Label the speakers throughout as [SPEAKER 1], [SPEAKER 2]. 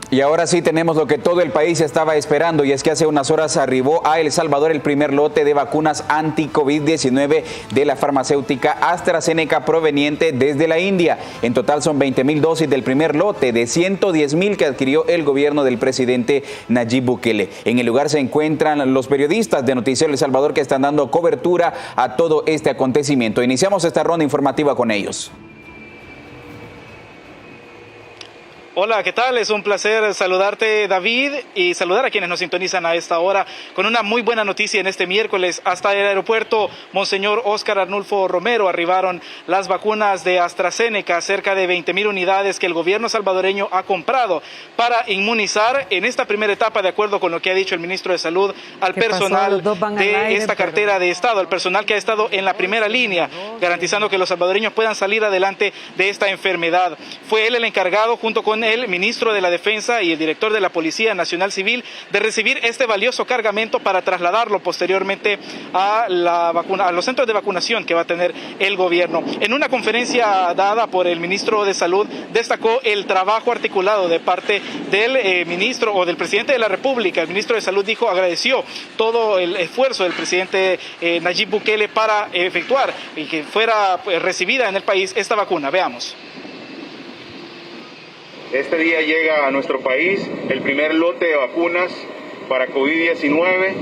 [SPEAKER 1] Y ahora sí tenemos lo que todo el país estaba esperando, y es que hace unas horas arribó a El Salvador el primer lote de vacunas anti-COVID-19 de la farmacéutica AstraZeneca proveniente desde la India. En total son 20,000 dosis del primer lote de 110,000 que adquirió el gobierno del presidente Nayib Bukele. En el lugar se encuentran los periodistas de Noticiero El Salvador que están dando cobertura a todo este acontecimiento. Iniciamos esta ronda informativa con ellos.
[SPEAKER 2] Hola, ¿qué tal? Es un placer saludarte, David, y saludar a quienes nos sintonizan a esta hora con una muy buena noticia en este miércoles. Hasta el aeropuerto Monseñor Óscar Arnulfo Romero arribaron las vacunas de AstraZeneca, cerca de 20,000 unidades que el gobierno salvadoreño ha comprado para inmunizar en esta primera etapa, de acuerdo con lo que ha dicho el ministro de Salud, al personal de esta cartera de Estado, al personal que ha estado en la primera línea, garantizando que los salvadoreños puedan salir adelante de esta enfermedad. Fue él el encargado, junto con el ministro de la Defensa y el director de la Policía Nacional Civil, de recibir este valioso cargamento para trasladarlo posteriormente a los centros de vacunación que va a tener el gobierno. En una conferencia dada por el ministro de Salud, destacó el trabajo articulado de parte del ministro o del presidente de la República. El ministro de Salud agradeció todo el esfuerzo del presidente Nayib Bukele para efectuar y que fuera recibida en el país esta vacuna. Veamos.
[SPEAKER 3] Este día llega a nuestro país el primer lote de vacunas para COVID-19,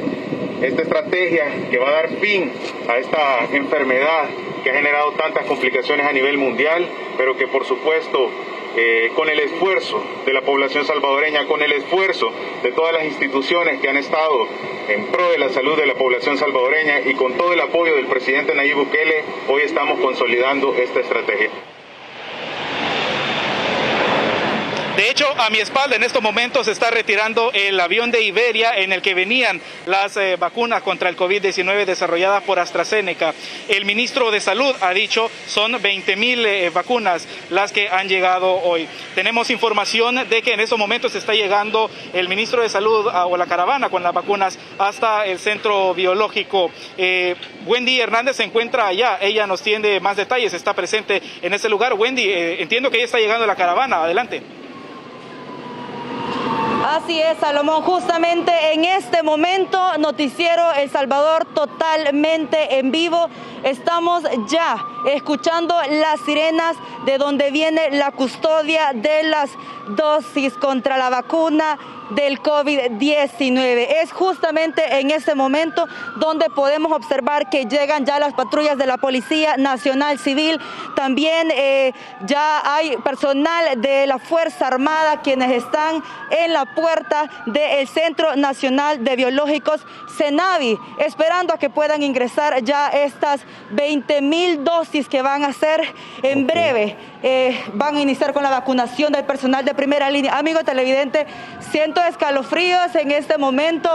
[SPEAKER 3] esta estrategia que va a dar fin a esta enfermedad que ha generado tantas complicaciones a nivel mundial, pero que por supuesto con el esfuerzo de la población salvadoreña, con el esfuerzo de todas las instituciones que han estado en pro de la salud de la población salvadoreña y con todo el apoyo del presidente Nayib Bukele, hoy estamos consolidando esta estrategia.
[SPEAKER 2] De hecho, a mi espalda en estos momentos se está retirando el avión de Iberia en el que venían las vacunas contra el COVID-19 desarrolladas por AstraZeneca. El ministro de Salud ha dicho son 20,000 vacunas las que han llegado hoy. Tenemos información de que en estos momentos está llegando el ministro de Salud o la caravana con las vacunas hasta el centro biológico. Wendy Hernández se encuentra allá, ella nos tiene más detalles, está presente en ese lugar. Wendy, entiendo que ya está llegando la caravana, adelante.
[SPEAKER 4] Así es, Salomón, justamente en este momento, Noticiero El Salvador totalmente en vivo. Estamos ya escuchando las sirenas de donde viene la custodia de las dosis contra la vacuna del COVID-19. Es justamente en este momento donde podemos observar que llegan ya las patrullas de la Policía Nacional Civil. También ya hay personal de la Fuerza Armada quienes están en la puerta del Centro Nacional de Biológicos CENAVI, esperando a que puedan ingresar ya estas 20,000 dosis que van a ser en breve. Van a iniciar con la vacunación del personal de primera línea. Amigo televidente, siento escalofríos en este momento.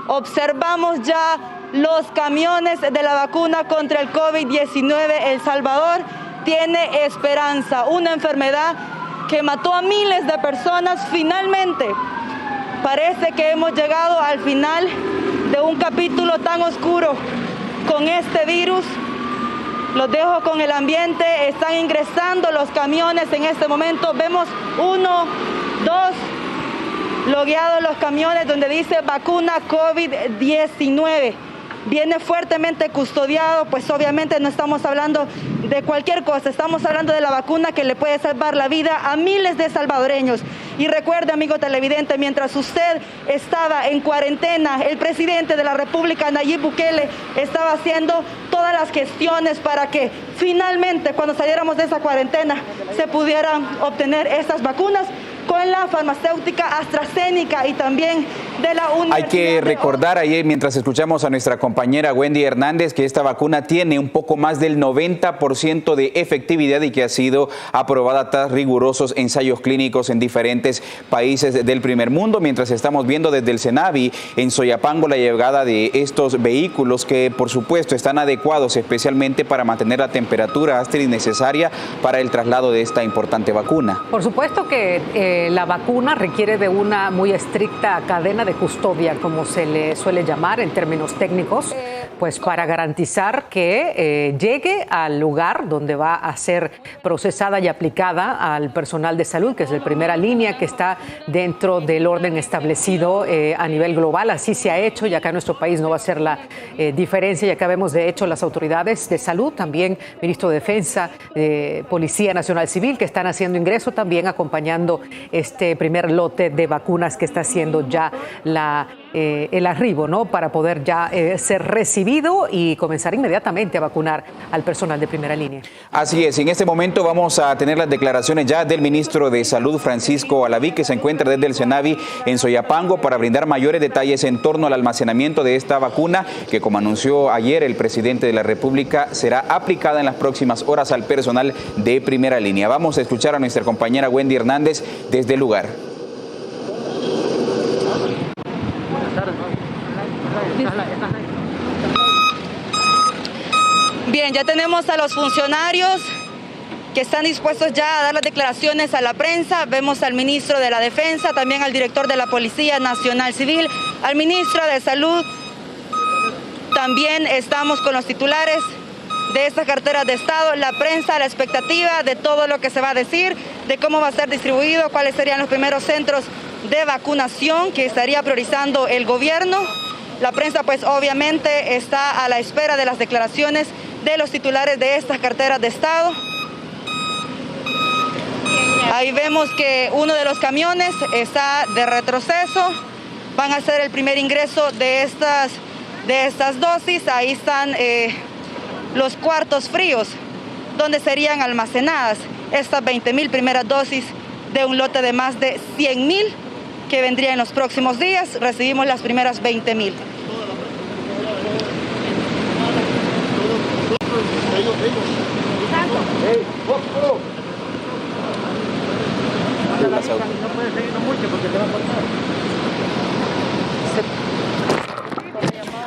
[SPEAKER 4] Observamos ya los camiones de la vacuna contra el COVID-19. El Salvador tiene esperanza, una enfermedad que mató a miles de personas. Finalmente, parece que hemos llegado al final de un capítulo tan oscuro con este virus. Los dejo con el ambiente, están ingresando los camiones en este momento. Vemos 1, 2, logueados los camiones donde dice vacuna COVID-19. Viene fuertemente custodiado, pues obviamente no estamos hablando de cualquier cosa, estamos hablando de la vacuna que le puede salvar la vida a miles de salvadoreños. Y recuerde, amigo televidente, mientras usted estaba en cuarentena, el presidente de la República, Nayib Bukele, estaba haciendo todas las gestiones para que finalmente, cuando saliéramos de esa cuarentena, se pudieran obtener estas vacunas con la farmacéutica AstraZeneca y también de la Universidad.
[SPEAKER 1] Hay que recordar ayer, mientras escuchamos a nuestra compañera Wendy Hernández, que esta vacuna tiene un poco más del 90% de efectividad y que ha sido aprobada tras rigurosos ensayos clínicos en diferentes países del primer mundo, mientras estamos viendo desde el CENAVI en Soyapango la llegada de estos vehículos que por supuesto están adecuados especialmente para mantener la temperatura Astrid necesaria para el traslado de esta importante vacuna.
[SPEAKER 5] Por supuesto que la vacuna requiere de una muy estricta cadena de custodia, como se le suele llamar en términos técnicos, pues para garantizar que llegue al lugar donde va a ser procesada y aplicada al personal de salud, que es de primera línea, que está dentro del orden establecido a nivel global. Así se ha hecho y acá en nuestro país no va a ser la diferencia. Y acá vemos, de hecho, las autoridades de salud, también Ministro de Defensa, Policía Nacional Civil, que están haciendo ingreso, también acompañando este primer lote de vacunas que está haciendo ya el arribo, ¿no? Para poder ya ser recibido y comenzar inmediatamente a vacunar al personal de primera línea.
[SPEAKER 1] Así es, en este momento vamos a tener las declaraciones ya del ministro de Salud, Francisco Alaví, que se encuentra desde el Senavi en Soyapango para brindar mayores detalles en torno al almacenamiento de esta vacuna, que como anunció ayer el presidente de la República, será aplicada en las próximas horas al personal de primera línea. Vamos a escuchar a nuestra compañera Wendy Hernández desde el lugar.
[SPEAKER 4] Bien, ya tenemos a los funcionarios que están dispuestos ya a dar las declaraciones a la prensa. Vemos al ministro de la Defensa, también al director de la Policía Nacional Civil, al ministro de Salud. También estamos con los titulares de estas carteras de Estado, la prensa, la expectativa de todo lo que se va a decir, de cómo va a ser distribuido, cuáles serían los primeros centros de vacunación que estaría priorizando el gobierno. La prensa pues obviamente está a la espera de las declaraciones de los titulares de estas carteras de Estado. Ahí vemos que uno de los camiones está de retroceso. Van a hacer el primer ingreso de estas dosis. Ahí están los cuartos fríos donde serían almacenadas estas 20,000 primeras dosis de un lote de más de 100,000 que vendría en los próximos días. Recibimos las primeras 20,000.
[SPEAKER 1] No puede seguir mucho porque te va a cortar.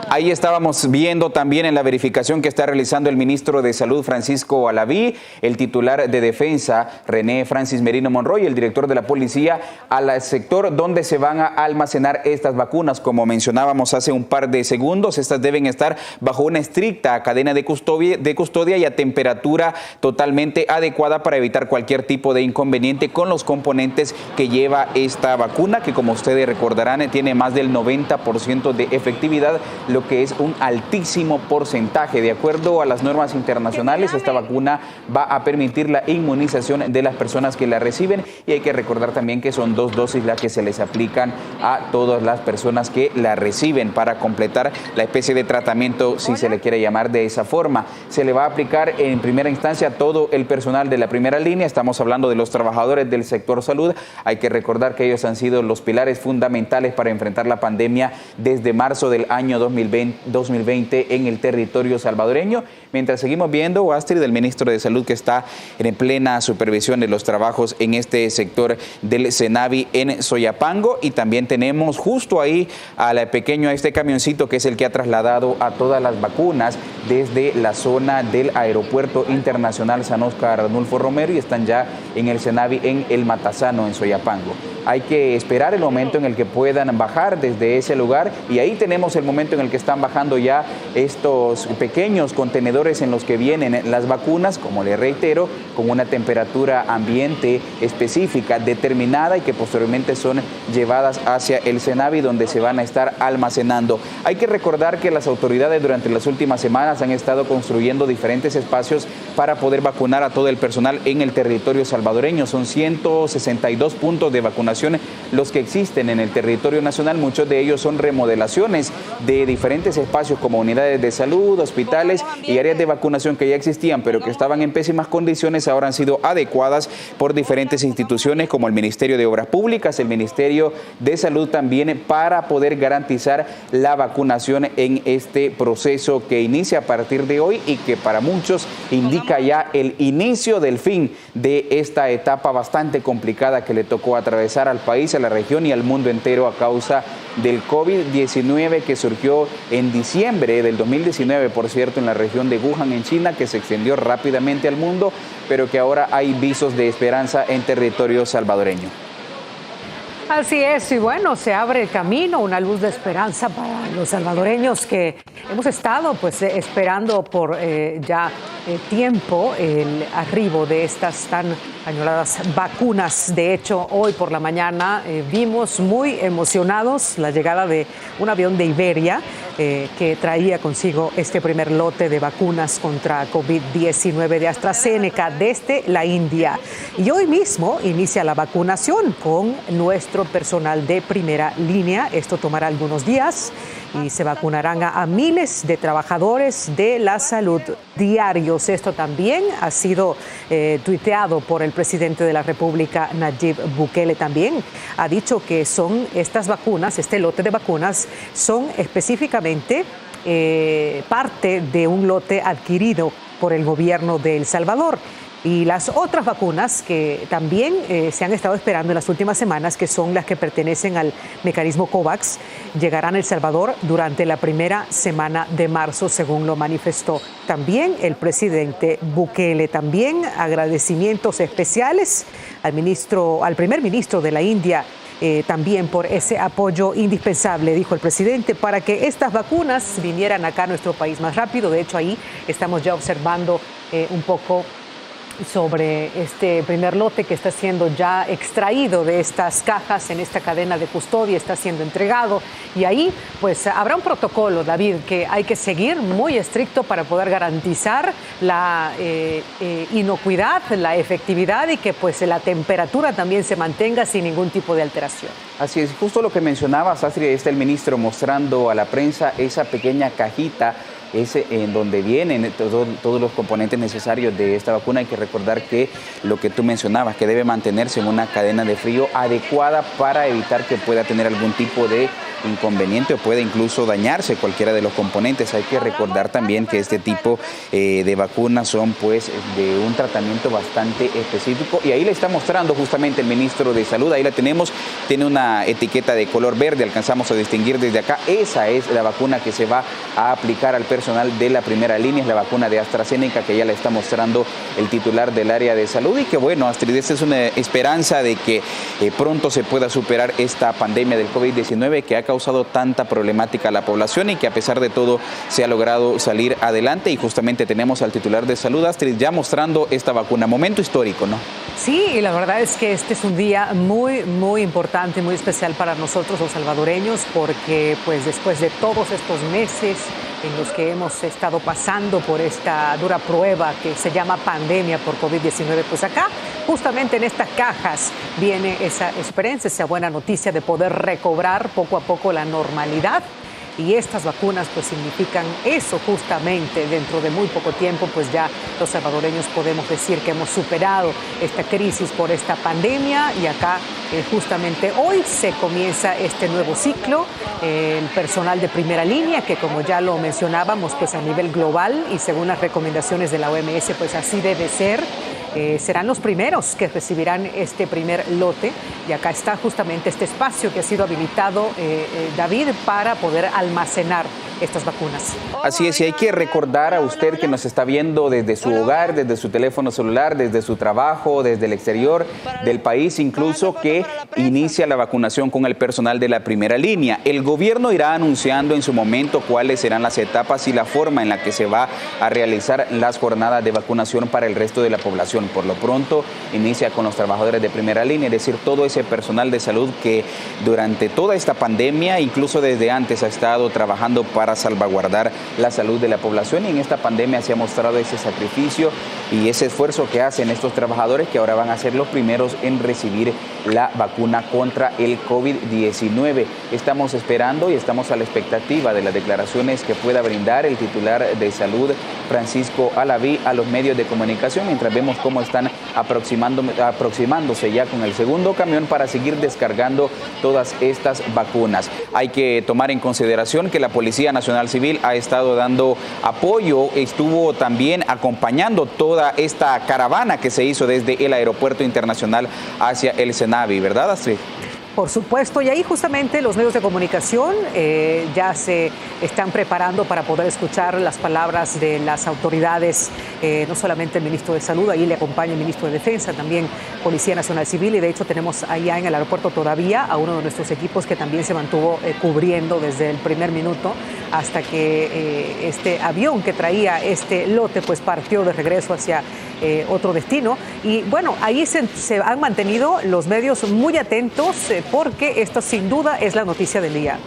[SPEAKER 1] Ahí estábamos viendo también en la verificación que está realizando el ministro de Salud, Francisco Alaví, el titular de Defensa, René Francis Merino Monroy, y el director de la Policía, al sector donde se van a almacenar estas vacunas. Como mencionábamos hace un par de segundos, estas deben estar bajo una estricta cadena de custodia y a temperatura totalmente adecuada para evitar cualquier tipo de inconveniente con los componentes que lleva esta vacuna, que como ustedes recordarán tiene más del 90% de efectividad, lo que es un altísimo porcentaje. De acuerdo a las normas internacionales, esta vacuna va a permitir la inmunización de las personas que la reciben, y hay que recordar también que son 2 dosis las que se les aplican a todas las personas que la reciben para completar la especie de tratamiento, si se le quiere llamar de esa forma. Se le va a aplicar en primera instancia a todo el personal de la primera línea. Estamos hablando de los trabajadores del sector salud. Hay que recordar que ellos han sido los pilares fundamentales para enfrentar la pandemia desde marzo del año 2020 en el territorio salvadoreño. Mientras seguimos viendo, Astrid, del ministro de Salud, que está en plena supervisión de los trabajos en este sector del Senavi en Soyapango, y también tenemos justo ahí al pequeño camioncito que es el que ha trasladado a todas las vacunas desde la zona del Aeropuerto Internacional San Óscar Arnulfo Romero, y están ya en el Senavi en El Matasano, en Soyapango. Hay que esperar el momento en el que puedan bajar desde ese lugar, y ahí tenemos el momento en el que están bajando ya estos pequeños contenedores en los que vienen las vacunas, como les reitero, con una temperatura ambiente específica, determinada, y que posteriormente son llevadas hacia el Senavi, donde se van a estar almacenando. Hay que recordar que las autoridades durante las últimas semanas han estado construyendo diferentes espacios para poder vacunar a todo el personal en el territorio salvadoreño. Son 162 puntos de vacunación los que existen en el territorio nacional. Muchos de ellos son remodelaciones de diferentes espacios como unidades de salud, hospitales y áreas de vacunación que ya existían, pero que estaban en pésimas condiciones. Ahora han sido adecuadas por diferentes instituciones como el Ministerio de Obras Públicas, el Ministerio de Salud también, para poder garantizar la vacunación en este proceso que inicia a partir de hoy y que para muchos indica ya el inicio del fin de esta etapa bastante complicada que le tocó atravesar al país, a la región y al mundo entero a causa del COVID-19 que surgió en diciembre del 2019, por cierto, en la región de Wuhan, en China, que se extendió rápidamente al mundo, pero que ahora hay visos de esperanza en territorio salvadoreño.
[SPEAKER 5] Así es, y bueno, se abre el camino, una luz de esperanza para los salvadoreños que hemos estado pues esperando por tiempo el arribo de estas tan añoradas vacunas. De hecho, hoy por la mañana vimos muy emocionados la llegada de un avión de Iberia que traía consigo este primer lote de vacunas contra COVID-19 de AstraZeneca desde la India. Y hoy mismo inicia la vacunación con nuestro personal de primera línea. Esto tomará algunos días y se vacunarán a miles de trabajadores de la salud diarios. Esto también ha sido tuiteado por el presidente de la República, Nayib Bukele. También ha dicho que son estas vacunas, este lote de vacunas, son específicamente parte de un lote adquirido por el gobierno de El Salvador. Y las otras vacunas que también se han estado esperando en las últimas semanas, que son las que pertenecen al mecanismo COVAX, llegarán a El Salvador durante la primera semana de marzo, según lo manifestó también el presidente Bukele. También agradecimientos especiales al primer ministro de la India, también por ese apoyo indispensable, dijo el presidente, para que estas vacunas vinieran acá a nuestro país más rápido. De hecho, ahí estamos ya observando un poco sobre este primer lote que está siendo ya extraído de estas cajas en esta cadena de custodia, está siendo entregado, y ahí pues habrá un protocolo, David, que hay que seguir muy estricto para poder garantizar la inocuidad, la efectividad, y que pues la temperatura también se mantenga sin ningún tipo de alteración.
[SPEAKER 1] Así es, justo lo que mencionabas, Astrid, está el ministro mostrando a la prensa esa pequeña cajita en donde vienen todos los componentes necesarios de esta vacuna. Hay que recordar que lo que tú mencionabas, que debe mantenerse en una cadena de frío adecuada para evitar que pueda tener algún tipo de inconveniente o puede incluso dañarse cualquiera de los componentes. Hay que recordar también que este tipo de vacunas son pues de un tratamiento bastante específico, y ahí le está mostrando justamente el ministro de Salud. Ahí la tenemos, tiene una etiqueta de color verde, alcanzamos a distinguir desde acá. Esa es la vacuna que se va a aplicar al personal de la primera línea, es la vacuna de AstraZeneca, que ya la está mostrando el titular del área de salud. Y que bueno, Astrid, esta es una esperanza de que pronto se pueda superar esta pandemia del COVID-19 que ha causado tanta problemática a la población, y que a pesar de todo se ha logrado salir adelante. Y justamente tenemos al titular de salud, Astrid, ya mostrando esta vacuna. Momento histórico, ¿no?
[SPEAKER 5] Sí, y la verdad es que este es un día muy, muy importante, muy especial para nosotros los salvadoreños, porque pues después de todos estos meses en los que hemos estado pasando por esta dura prueba que se llama pandemia por COVID-19, pues acá, justamente en estas cajas, viene esa esperanza, esa buena noticia de poder recobrar poco a poco la normalidad. Y estas vacunas pues significan eso justamente. Dentro de muy poco tiempo pues ya los salvadoreños podemos decir que hemos superado esta crisis por esta pandemia, y acá justamente hoy se comienza este nuevo ciclo. El personal de primera línea, que como ya lo mencionábamos pues a nivel global y según las recomendaciones de la OMS pues así debe ser, serán los primeros que recibirán este primer lote. Y acá está justamente este espacio que ha sido habilitado, David, para poder almacenar estas vacunas.
[SPEAKER 1] Así es, y hay que recordar a usted que nos está viendo desde su hogar, desde su teléfono celular, desde su trabajo, desde el exterior del país, incluso, que inicia la vacunación con el personal de la primera línea. El gobierno irá anunciando en su momento cuáles serán las etapas y la forma en la que se va a realizar las jornadas de vacunación para el resto de la población. Por lo pronto, inicia con los trabajadores de primera línea, es decir, todo ese personal de salud que durante toda esta pandemia, incluso desde antes, ha estado trabajando para salvaguardar la salud de la población, y en esta pandemia se ha mostrado ese sacrificio y ese esfuerzo que hacen estos trabajadores, que ahora van a ser los primeros en recibir la vacuna contra el COVID-19. Estamos esperando y estamos a la expectativa de las declaraciones que pueda brindar el titular de salud, Francisco Alaví, a los medios de comunicación, mientras vemos cómo están aproximándose ya con el segundo camión para seguir descargando todas estas vacunas. Hay que tomar en consideración que la Policía Nacional Civil ha estado dando apoyo, estuvo también acompañando toda esta caravana que se hizo desde el Aeropuerto Internacional hacia el Cenavi, ¿verdad, Astrid?
[SPEAKER 5] Por supuesto, y ahí justamente los medios de comunicación ya se están preparando para poder escuchar las palabras de las autoridades, no solamente el ministro de Salud, ahí le acompaña el ministro de Defensa, también Policía Nacional Civil, y de hecho tenemos allá en el aeropuerto todavía a uno de nuestros equipos que también se mantuvo cubriendo desde el primer minuto hasta que este avión que traía este lote pues partió de regreso hacia otro destino. Y bueno, ahí se han mantenido los medios muy atentos porque esta sin duda es la noticia del día.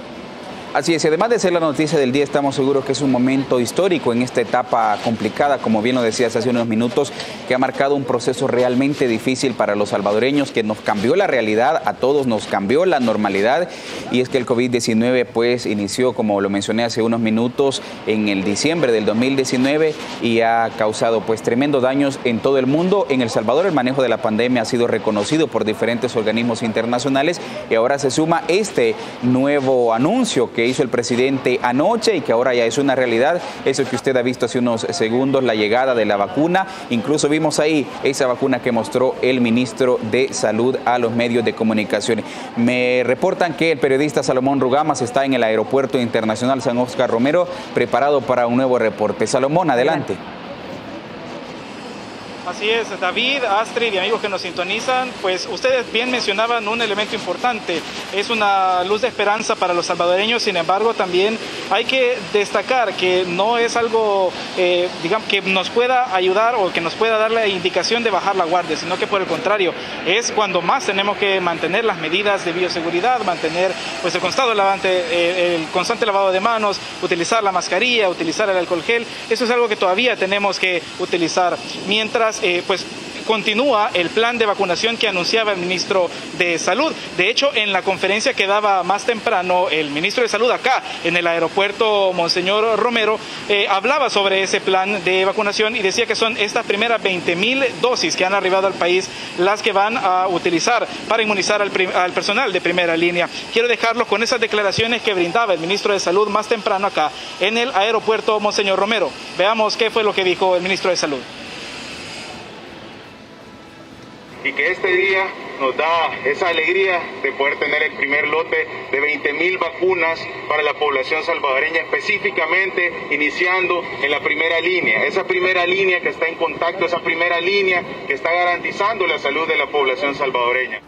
[SPEAKER 1] Así es, y además de ser la noticia del día, estamos seguros que es un momento histórico en esta etapa complicada, como bien lo decías hace unos minutos, que ha marcado un proceso realmente difícil para los salvadoreños, que nos cambió la realidad, a todos nos cambió la normalidad, y es que el COVID-19 pues inició, como lo mencioné hace unos minutos, en el diciembre del 2019 y ha causado pues tremendos daños en todo el mundo. En El Salvador el manejo de la pandemia ha sido reconocido por diferentes organismos internacionales y ahora se suma este nuevo anuncio que hizo el presidente anoche y que ahora ya es una realidad, eso que usted ha visto hace unos segundos, la llegada de la vacuna. Incluso vimos ahí esa vacuna que mostró el ministro de Salud a los medios de comunicación. Me reportan que el periodista Salomón Rugamas está en el Aeropuerto Internacional San Óscar Romero, preparado para un nuevo reporte. Salomón, adelante.
[SPEAKER 2] Así es, David, Astrid y amigos que nos sintonizan, pues ustedes bien mencionaban un elemento importante, es una luz de esperanza para los salvadoreños. Sin embargo, también hay que destacar que no es algo, digamos, que nos pueda ayudar o que nos pueda dar la indicación de bajar la guardia, sino que por el contrario, es cuando más tenemos que mantener las medidas de bioseguridad, mantener pues el constante lavado de manos, utilizar la mascarilla, utilizar el alcohol gel. Eso es algo que todavía tenemos que utilizar, mientras pues continúa el plan de vacunación que anunciaba el ministro de Salud. De hecho, en la conferencia que daba más temprano el ministro de Salud acá en el aeropuerto Monseñor Romero, hablaba sobre ese plan de vacunación y decía que son estas primeras 20,000 dosis que han arribado al país las que van a utilizar para inmunizar al personal de primera línea. Quiero dejarlos con esas declaraciones que brindaba el ministro de Salud más temprano acá en el aeropuerto Monseñor Romero. Veamos qué fue lo que dijo el ministro de Salud.
[SPEAKER 3] Y que este día nos da esa alegría de poder tener el primer lote de 20,000 vacunas para la población salvadoreña, específicamente iniciando en la primera línea, esa primera línea que está en contacto, esa primera línea que está garantizando la salud de la población salvadoreña.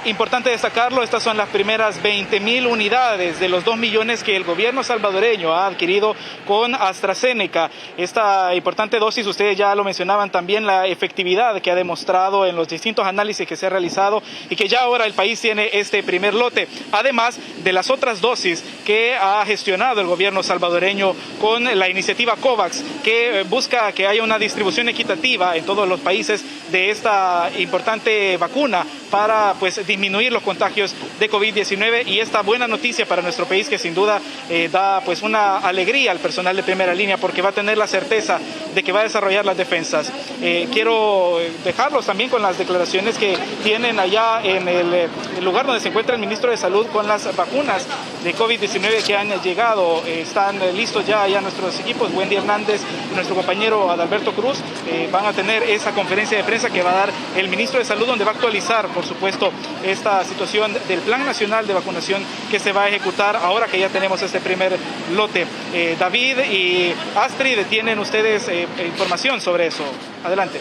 [SPEAKER 2] Importante destacarlo, estas son las primeras 20,000 unidades de los 2 millones que el gobierno salvadoreño ha adquirido con AstraZeneca. Esta importante dosis, ustedes ya lo mencionaban también, la efectividad que ha demostrado en los distintos análisis que se ha realizado y que ya ahora el país tiene este primer lote, además de las otras dosis que ha gestionado el gobierno salvadoreño con la iniciativa COVAX, que busca que haya una distribución equitativa en todos los países de esta importante vacuna para pues disminuir los contagios de COVID-19, y esta buena noticia para nuestro país que sin duda da pues una alegría al personal de primera línea porque va a tener la certeza de que va a desarrollar las defensas. Quiero dejarlos también con las declaraciones que tienen allá en el lugar donde se encuentra el ministro de Salud con las vacunas de COVID-19 que han llegado. Están listos ya nuestros equipos, Wendy Hernández y nuestro compañero Adalberto Cruz van a tener esa conferencia de prensa que va a dar el ministro de Salud, donde va a actualizar, por supuesto, esta situación del Plan Nacional de Vacunación que se va a ejecutar ahora que ya tenemos este primer lote. David y Astrid, ¿tienen ustedes información sobre eso? Adelante.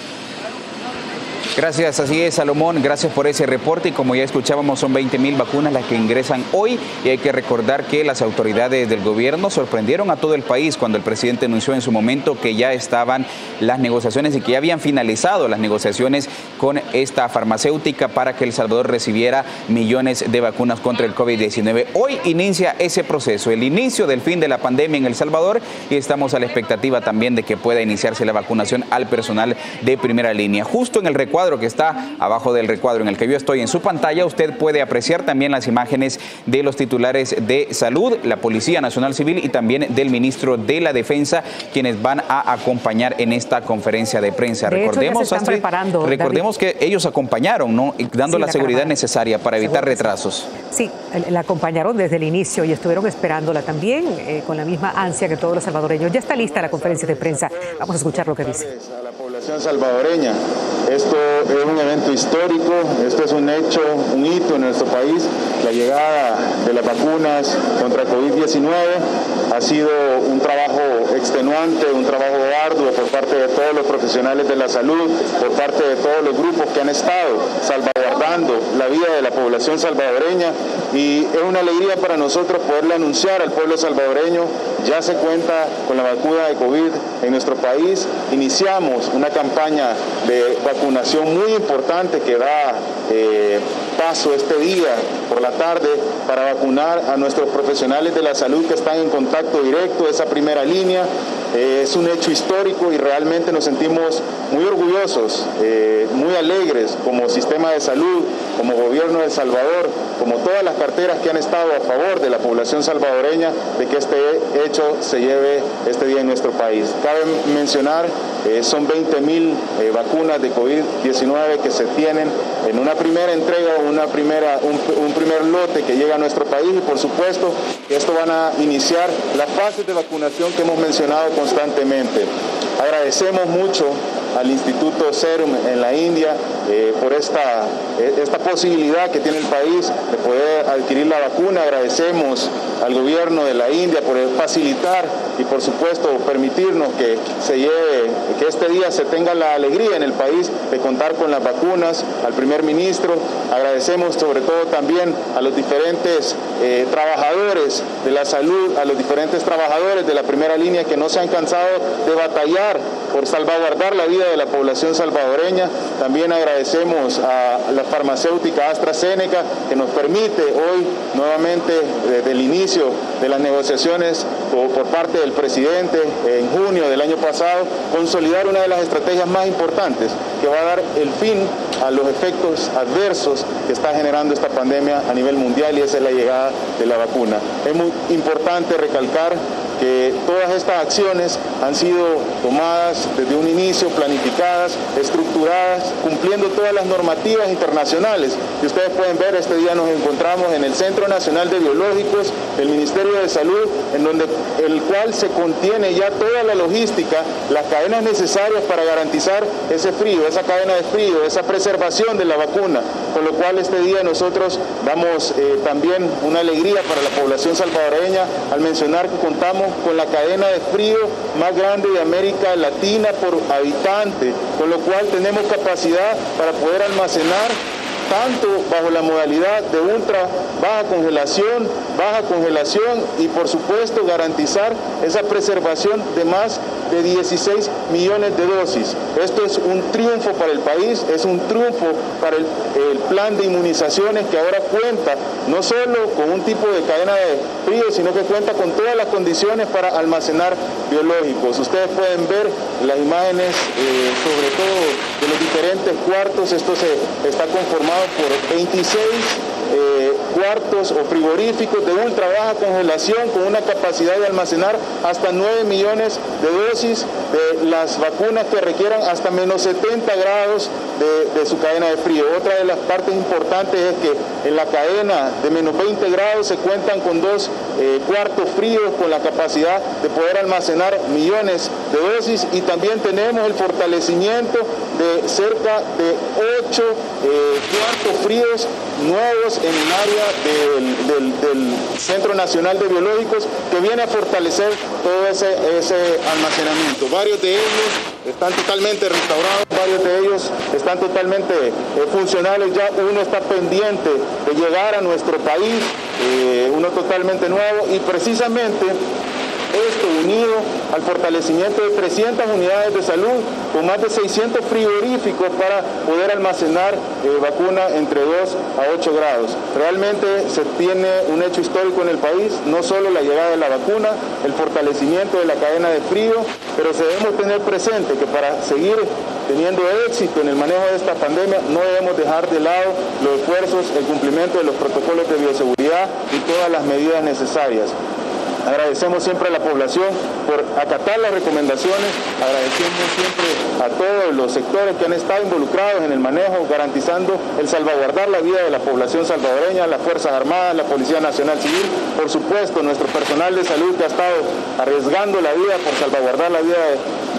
[SPEAKER 1] Gracias, así es, Salomón, gracias por ese reporte y como ya escuchábamos son 20,000 vacunas las que ingresan hoy y hay que recordar que las autoridades del gobierno sorprendieron a todo el país cuando el presidente anunció en su momento que ya estaban las negociaciones y que ya habían finalizado las negociaciones con esta farmacéutica para que El Salvador recibiera millones de vacunas contra el COVID-19. Hoy inicia ese proceso, el inicio del fin de la pandemia en El Salvador y estamos a la expectativa también de que pueda iniciarse la vacunación al personal de primera línea. Justo en el recuadro que está abajo del recuadro en el que yo estoy en su pantalla, usted puede apreciar también las imágenes de los titulares de Salud, la Policía Nacional Civil y también del ministro de la Defensa, quienes van a acompañar en esta conferencia de prensa.
[SPEAKER 5] Recordemos
[SPEAKER 1] que ellos acompañaron, ¿no? Dando la seguridad necesaria para evitar retrasos.
[SPEAKER 5] Sí, la acompañaron desde el inicio y estuvieron esperándola también con la misma ansia que todos los salvadoreños. Ya está lista la conferencia de prensa. Vamos a escuchar lo que dice.
[SPEAKER 3] A la población salvadoreña Esto es un evento histórico, esto es un hecho, un hito en nuestro país. La llegada de las vacunas contra COVID-19 ha sido un trabajo extenuante, un trabajo arduo por parte de todos los profesionales de la salud, por parte de todos los grupos que han estado salvaguardando la vida de la población salvadoreña, y es una alegría para nosotros poderle anunciar al pueblo salvadoreño: ya se cuenta con la vacuna de COVID en nuestro país. Iniciamos una campaña de vacunación muy importante que da paso este día por la tarde para vacunar a nuestros profesionales de la salud que están en contacto directo, esa primera línea. Es un hecho histórico y realmente nos sentimos muy orgullosos, muy alegres como sistema de salud, como gobierno de El Salvador, como todas las carteras que han estado a favor de la población salvadoreña, de que este hecho se lleve este día en nuestro país. Cabe mencionar, son 20.000 vacunas de COVID-19 que se tienen en una primera entrega, un primer lote que llega a nuestro país, y por supuesto que esto van a iniciar las fases de vacunación que hemos mencionado constantemente. Agradecemos mucho al Instituto Serum en la India por esta posibilidad que tiene el país de poder adquirir la vacuna. Agradecemos al gobierno de la India por facilitar y por supuesto permitirnos que este día se tenga la alegría en el país de contar con las vacunas. Al primer ministro agradecemos sobre todo también a los diferentes trabajadores de la salud, a los diferentes trabajadores de la primera línea que no se han cansado de batallar por salvaguardar la vida de la población salvadoreña. También agradecemos a la farmacéutica AstraZeneca, que nos permite hoy nuevamente, desde el inicio de las negociaciones por parte del presidente en junio del año pasado, consolidar una de las estrategias más importantes que va a dar el fin a los efectos adversos que está generando esta pandemia a nivel mundial, y esa es la llegada de la vacuna. Es muy importante recalcar que todas estas acciones han sido tomadas desde un inicio, planificadas, estructuradas, cumpliendo todas las normativas internacionales. Y ustedes pueden ver, este día nos encontramos en el Centro Nacional de Biológicos del Ministerio de Salud, el cual se contiene ya toda la logística, las cadenas necesarias para garantizar ese frío, esa cadena de frío, esa preservación de la vacuna, con lo cual este día nosotros damos también una alegría para la población salvadoreña al mencionar que contamos con la cadena de frío más grande de América Latina por habitante, con lo cual tenemos capacidad para poder almacenar tanto bajo la modalidad de ultra baja congelación y por supuesto garantizar esa preservación de más de 16 millones de dosis. Esto es un triunfo para el país, es un triunfo para el plan de inmunizaciones, que ahora cuenta no solo con un tipo de cadena de frío, sino que cuenta con todas las condiciones para almacenar biológicos. Ustedes pueden ver las imágenes, sobre todo de los diferentes cuartos. Esto está conformado por 26 cuartos o frigoríficos de ultra baja congelación con una capacidad de almacenar hasta 9 millones de dosis de las vacunas que requieran hasta menos 70 grados de su cadena de frío. Otra de las partes importantes es que en la cadena de menos 20 grados se cuentan con 2 cuartos fríos con la capacidad de poder almacenar millones de dosis, y también tenemos el fortalecimiento de cerca de 8 cuartos fríos nuevos en el área del Centro Nacional de Biológicos, que viene a fortalecer todo ese almacenamiento. Varios de ellos están totalmente restaurados, varios de ellos están totalmente funcionales ya. Uno está pendiente de llegar a nuestro país, uno totalmente nuevo, y precisamente esto unido al fortalecimiento de 300 unidades de salud con más de 600 frigoríficos para poder almacenar vacuna entre 2 a 8 grados. Realmente se tiene un hecho histórico en el país, no solo la llegada de la vacuna, el fortalecimiento de la cadena de frío, pero debemos tener presente que para seguir teniendo éxito en el manejo de esta pandemia no debemos dejar de lado los esfuerzos, el cumplimiento de los protocolos de bioseguridad y todas las medidas necesarias. Agradecemos siempre a la población por acatar las recomendaciones, agradecemos siempre a todos los sectores que han estado involucrados en el manejo, garantizando el salvaguardar la vida de la población salvadoreña, las Fuerzas Armadas, la Policía Nacional Civil, por supuesto nuestro personal de salud que ha estado arriesgando la vida por salvaguardar la vida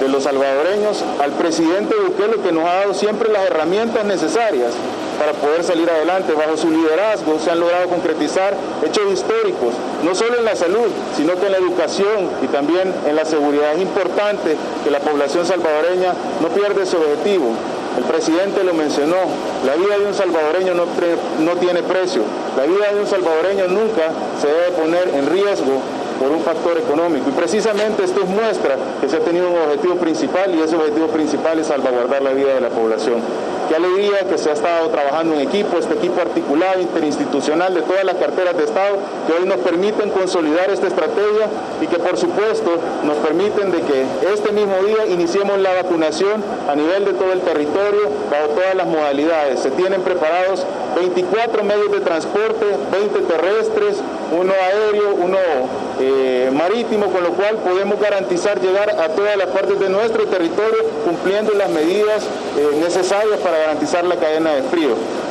[SPEAKER 3] de los salvadoreños, al presidente Bukele, que nos ha dado siempre las herramientas necesarias para poder salir adelante. Bajo su liderazgo se han logrado concretizar hechos históricos, no solo en la salud, sino que en la educación y también en la seguridad. Es importante que la población salvadoreña no pierda ese objetivo. El presidente lo mencionó, la vida de un salvadoreño no tiene precio. La vida de un salvadoreño nunca se debe poner en riesgo por un factor económico. Y precisamente esto muestra que se ha tenido un objetivo principal, y ese objetivo principal es salvaguardar la vida de la población. Qué alegría que se ha estado trabajando en equipo, este equipo articulado, interinstitucional de todas las carteras de Estado, que hoy nos permiten consolidar esta estrategia y que por supuesto nos permiten de que este mismo día iniciemos la vacunación a nivel de todo el territorio, bajo todas las modalidades. Se tienen preparados 24 medios de transporte, 20 terrestres, uno aéreo, uno marítimo, con lo cual podemos garantizar llegar a todas las partes de nuestro territorio cumpliendo las medidas necesarias para garantizar la cadena de frío.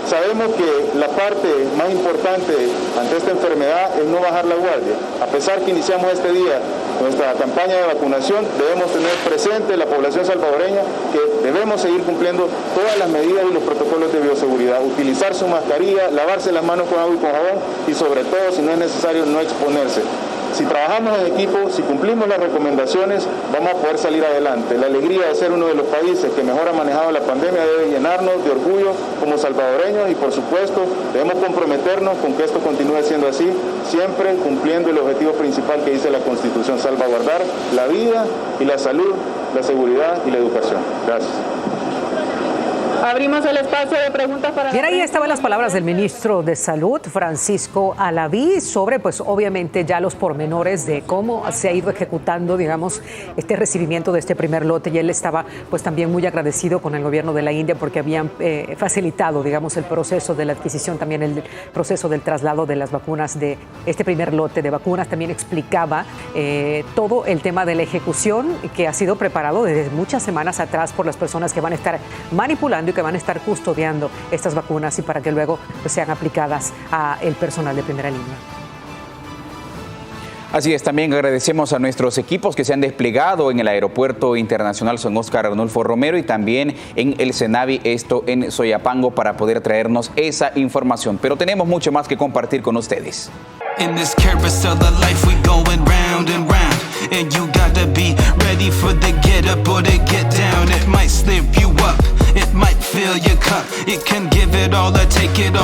[SPEAKER 3] Sabemos que la parte más importante ante esta enfermedad es no bajar la guardia. A pesar que iniciamos este día nuestra campaña de vacunación, debemos tener presente la población salvadoreña que debemos seguir cumpliendo todas las medidas y los protocolos de bioseguridad, utilizar su mascarilla, lavarse las manos con agua y con jabón y sobre todo, si no es necesario, no exponerse. Si trabajamos en equipo, si cumplimos las recomendaciones, vamos a poder salir adelante. La alegría de ser uno de los países que mejor ha manejado la pandemia debe llenarnos de orgullo como salvadoreños y por supuesto debemos comprometernos con que esto continúe siendo así, siempre cumpliendo el objetivo principal que dice la Constitución: salvaguardar la vida y la salud, la seguridad y la educación. Gracias.
[SPEAKER 6] Abrimos el espacio de preguntas para...
[SPEAKER 5] Bien, ahí estaban las palabras del ministro de Salud, Francisco Alaví, sobre, pues, obviamente ya los pormenores de cómo se ha ido ejecutando, digamos, este recibimiento de este primer lote. Y él estaba, pues, también muy agradecido con el gobierno de la India porque habían facilitado, digamos, el proceso de la adquisición, también el proceso del traslado de las vacunas, de este primer lote de vacunas. También explicaba todo el tema de la ejecución que ha sido preparado desde muchas semanas atrás por las personas que van a estar manipulando y que van a estar custodiando estas vacunas y para que luego pues, sean aplicadas a el personal de primera línea.
[SPEAKER 1] Así es, también agradecemos a nuestros equipos que se han desplegado en el Aeropuerto Internacional San Óscar Arnulfo Romero y también en el Cenavi, esto en Soyapango, para poder traernos esa información. Pero tenemos mucho más que compartir con ustedes.
[SPEAKER 7] In this carousel of life, we going round and round, and you gotta be ready for the get up or the get down. It might slip you up, it might fill your cup, it can give it all or take it all.